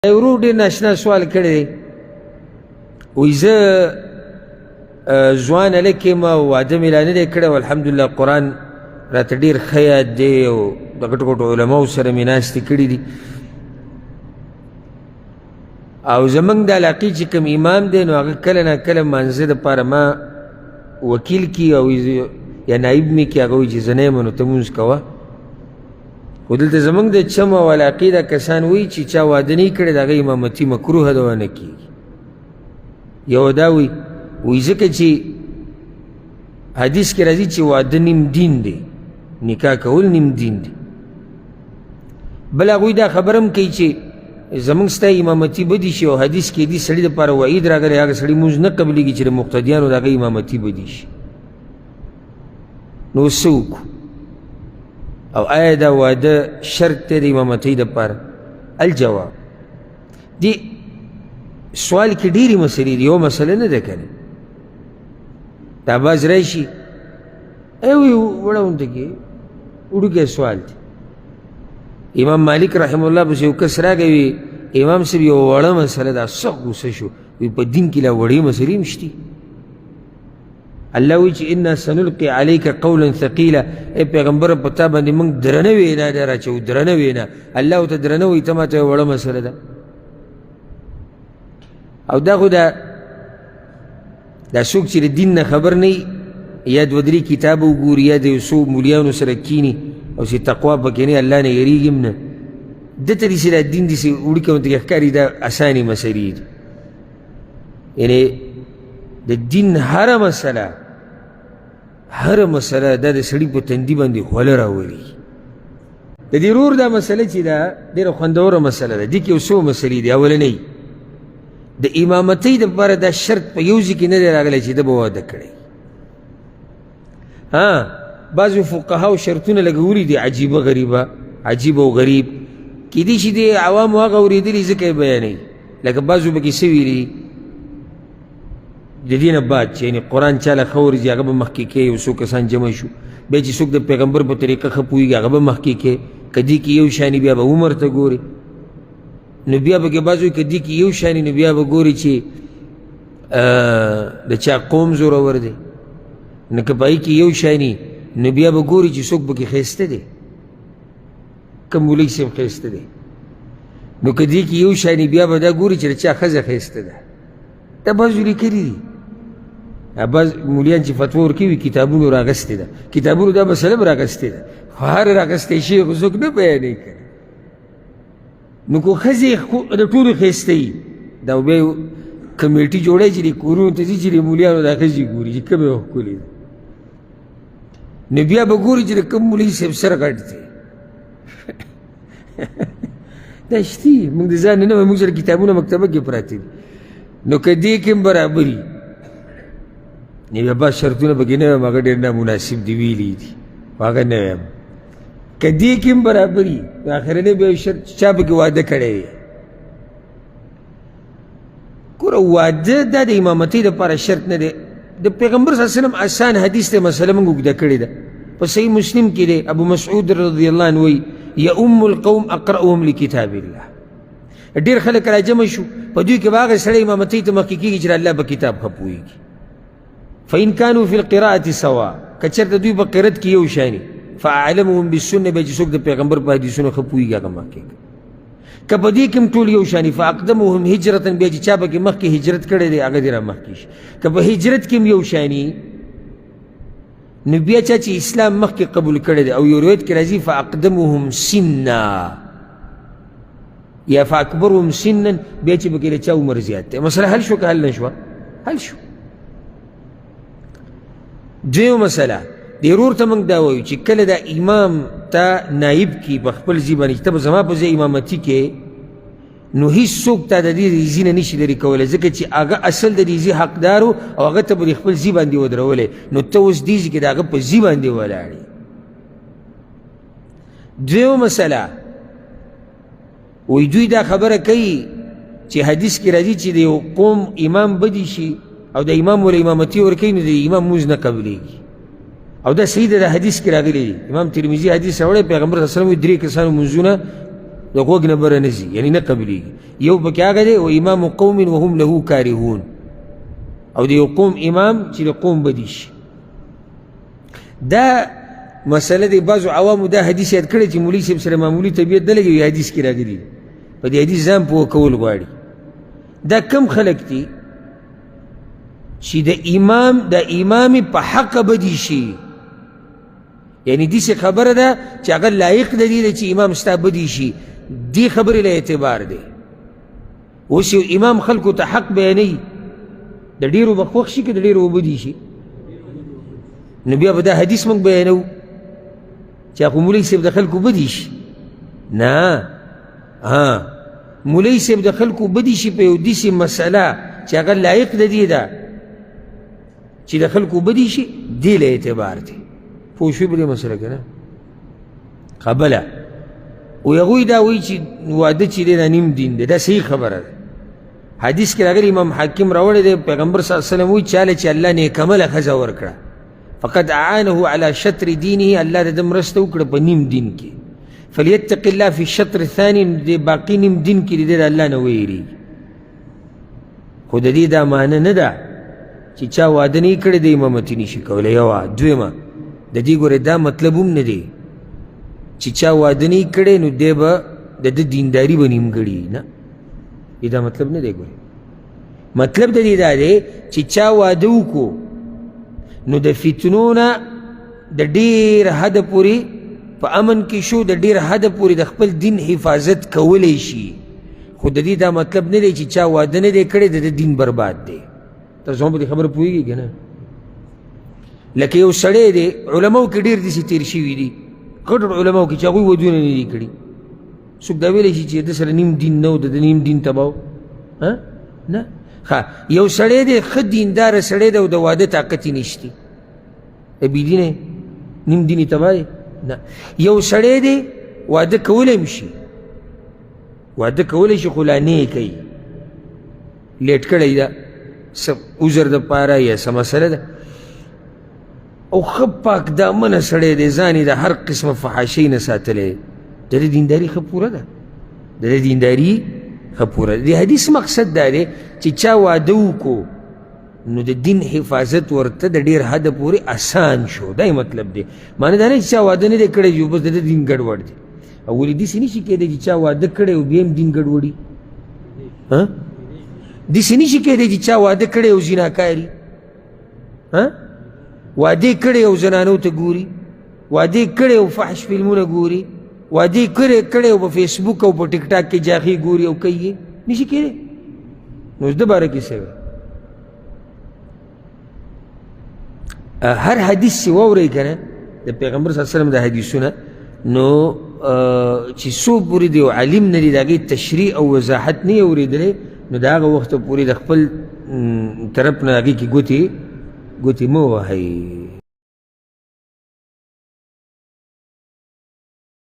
ورور ډېر ناشنا سوال کړی دی، وایي زه ځوان هلک یم او واده مې لا نه دی کړی او الحمدلله قرآن راته ډېر ښه یاد دی او د ګټو ګټو علماو سره مې ناستې کړي دي او زموږ د علاقې چې کوم امام دی نو هغه کله نه کله مانځه دپاره ما وکیل کي او یا نایب مې کي، هغه وایي چې زه نه یم نو ته مونځ کوه. خو دلته زموږ د چم او علاقې دا کسان وایي چې چا واده نه یې کړی د هغه امامتي مکروه ده ونه کېږي. یو دا وایي ځکه چې حدیث کې راځي چې واده نیم دین دی، نکاح کول نیم دین دی. بل هغوی دا خبره هم کوي چې زموږ ستا امامتي بدي شي او حدیث کې دي سړي دپاره وعید راغلی هغه سړي مونځ نه قبلېږي چې د مقتدیانو د هغه امامتي بدي شي. نو څه وکړو؟ او آیا دا واده شرط دی د امامتۍ دپاره؟ الجواب، دې سوال کې ډېرې مسلې دي، یو مسله نه ده که نه. دا باز راشي وایي وړه غونته کې وړوکی سوال دی. امام مالک رحمه الله پسې یو کس راغی وي امام صاحب یو وړه مسله ده، سخت غوسه شو، وایي په دین کې لا وړې مسلې هم شتي. الله وایي چې انا سنلقي علیک قولا ثقیلا، ای پیغمبره په تا باندې موږ درنه وینا در اچوو، درنه وینا. الله ورته درنه وایي ته ماته وړه مسله ده. او دا خو دا څوک چې د دین نه خبر نه وي یا دوه درې کتابه وګوري یا د یو څو مولیانو سره کیني او چې تقوا پکې نه الله نه یېرېږي هم نه، ده ته داسې دا دین داسې وړوکی ورته ښکاري دا اسانې مسلې دي. یعنې د دین هره مسله دا د سړي په تندي باندې خوله راولي. د دې ورور دا مسله چې ده ډېره خوندوره مسله ده. دې کې یو څو مسلې دي. اولنۍ، د امامتۍ دپاره دا شرط په یو ځای کې نه دی راغلی چې ده به واده کړی. بعضو فقهاو شرطونه لګولي دي عجیبه غریبه، عجیب او غریب. کیدای شي د عوامو هغه اورېدلي ځکه یې بیانوي. لکه بعضو پکې څه ویلي د دې نه بعد چې یعنې قرآن چاله ښه ورځي هغه به مخکې کې، یو څو کسان جمع شو، بیا چې څوک د پیغمبر په طریقه ښه پوهېږي هغه به مخکې کې، که دې کې یو شاني بیا به عمر ته ګوري. نو بیا پکې بعض وایي که دې کې یو شاني نو بیا به ګوري چې د چا قوم زورور دی، نو که په هغې کې یو شاني نو بیا به ګوري چې څوک پکې ښایسته دی، کوم مولوي صاحب ښایسته دی. نو که دې کې یو شاني بیا به دا ګوري چې د چا ښځه ښایسته ده. دا بعضو لیکلي دي. بعض مولیان چې فتوا ورکوي کتابونو راغستې ده، کتابونو دا مسله هم راغستې ده، خو هر راغستی شي خو څوک نه بیانوي که نه. نو که ښځې د ټولو ښایسته وي دا بیا یو کمیټي جوړوي چې د کورونو ته ځي چې د مولیانو دا ښځې ګوري چې کومې ښکلې ده. نو بیا به ګوري چې د کوم مولوي صاحب سر غټ دی. دا شتي موږ د ځان نه موږ سره کتابونه مکتبه کې پراته دي. نو که دې کې هم برابري نو بیا بعض شرطونه پکې نه وایم هغه ډېر نامناسب دي ویلي دي، هغه نه وایم. که دې کې هم برابري نو آخرنی بیا شرط چا پکې واده کړی وي. ګوره واده دا د امامتۍ دپاره شرط نه دی. د پیغمبر صلی الله علیه وسلم آسان حدیث دی، مسله موږ اوږده کړې ده. په صحیح مسلم کې دی ابو مسعود رضی الله عنه وایي یؤم القوم اقرأهم لکتاب الله. ډېر خلک راجمع شو، په دوی کې به هغه سړی امامتۍ ته مخکې کېږي چې د الله په کتاب ښه پوهېږي. فإن كانوا في القراءة سواء، که چېرته دوی په قرت کې یو شاني، فأعلمهم بالسنة، بیا چې څوک د پیغمبر په حدیثونو ښه پوهېږي هغه مخکې کړي. که په دې کې هم ټول یو شاني، فأقدمهم هجرة، بیا چې چا پکې مخکې هجرت کړی دی هغه دې را مخکې شي. که په هجرت کې هم یو شاني نو بیا چا چې اسلام مخکې قبول کړی دی، او یو روایت کې راځي فأقدمهم سنا یا فاکبرهم سنا، بیا چې پکې د چا عمر زیات دی. مسله حل شو که حل نه شوه؟ حل شو. دویمه مسله، د ورور ته موږ دا وایو چې کله دا امام ته نایب کي په خپل ځای باندې چې ته به زما په ځای امامتي کې، نو هېڅوک تا د دې ریزي نه نشي لرې کولی، ځکه چې هغه اصل د ریزي حقدار و او هغه ته به د خپل ځای باندې ودرولی، نو ته اوس دې ځای کې د هغه په ځای باندې ولاړې. دویمه مسله، وایي دوی دا خبره کوي چې حدیث کې راځي چې د یو قوم امام بدي شي او د امام ول امامتي ورکوي نو د امام مونځ نه قبلېږي. او دا صحیح ده، د حدیث کې راغلی دی. امام ترمذي حدیث راوړی پیغمبر صلی الله علیه وسلم درې کسانو مونځونه د غوږ نه بره نه ځي، یعنې نه قبلېږي. یو پکې هغه دی و امام قوم وهم له کارهون، او د یو قوم امام چې د قوم بدي شي. دا مسله د بعضو عوامو دا حدیث یاد کړی چې مولوي صاحب سره معمولي طبیعت نه لګي، حدیث کې راغلي په دې حدیث ځان پوه کول غواړي. دا کم خلک دي چې د امام په حق بدي شي، یعنی داسې خبره ده چې هغه لایق د دې ده چې امام ستا بدي شي، دې خبرې له اعتبار دی. اوس یو امام خلکو ته حق بیانوي، د ډېرو به خوښ شي که د ډېرو به بدي شي؟ نو بیا به دا حدیث موږ بیانوو چې خو مولوي صاحب د خلکو بدي شي. نه، مولوي صاحب د خلکو بدي شي په یو داسې مسله چې هغه لایق د دې ده چې د خلکو بدي شي، دې له اعتبار دی. پوه شوې په دې مسله که نه؟ بله او هغوی دا وایي چې واده چې دی دا نیم دین دی، دا صحیح خبره ده. حدیث کې راغلی امام حاکم راوړی دی، پیغمبر صلی الله علیه وسلم وایي چاله چې الله نیکعمله ښځه ورکړه فقد اعانه على شطر دینه، الله د ده مرسته وکړه په نیم دین کې. فلیتق الله فی الشطر الثاني، د باقي نیم دین کې د د الله نه ویریږي. خو د دې دا معنی نه ده چې چا واده نه یې کړی د امامتي نشي کولی. یوه دویمه د دې ګورې دا مطلب هم نه دی چې چا واده نه یې کړی نو دی به د ده دینداري به نیمګړي، نه، دا مطلب نه دی. ګورې مطلب د دې دا دی چې چا واده وکړو نو د فتنو نه د ډېر حده پورې په امن کې شو، د ډېر حده پورې د خپل دین حفاظت کولی شي. خو د دې دا مطلب نه دی چې چا واده نه دی کړی د ده دین برباد دی. تاسو هم په دې خبره پوهېږئ که نه؟ لکه یو سړی دی، علماو کې ډېر داسې تېر شوي دي، غټ علماو کې چې هغوی ودونه نه دي کړي. څوک دا ویلی شي چې د سره نیم دین نه و، د نیم دین تباه نه. یو سړی دی ښه دینداره سړی دی او د واده طاقت یې نشته، بېدینه نیم دین یې تباه دی؟ نه. یو سړی دی واده کولی هم شي، واده کولی شي خو لا نه یې کوي، لیټ کړی ده څه عذر دپاره یا څه مسله ده، او ښه پاک دامنه سړی دی، ځان یې د هر قسمه فحاشۍ نه ساتلی، د ده دینداري ښه پوره ده، د ده دینداري ښه پوره ده. د حدیث مقصد دا دی چې چا واده وکړو نو د دین حفاظت ورته د ډېر حده پورې اسان شو، دا یې مطلب دی. معنی دا نه چې چا واده نه دی کړی چې بس د ده دین ګډوډ دی. او ولې داسې نه شي کېدی چې چا واده کړی او بیا هم دین ګډوډي؟ داسې نه شي کېدی چې چا واده کړی او زناکاري، واده کړی او زنانو ته ګوري، واده کړی او فحش فلمونه ګوري، واده کړی او په فیسبوک او په ټیک ټاک کې جاخي ګوري او کوي، نه شي کېدی. نو د باره کې څه وی؟ هر حدیث چې واورئ که نه د پیغمبر صلی الله علیه وسلم د حدیثونه، نو چې څو پورې د یو عالم نه دي د هغې تشریح او وضاحت نه یې اورېدلی، نو د هغه وخته پورې د خپل طرف نه هغې کې ګوتې مه وهئ.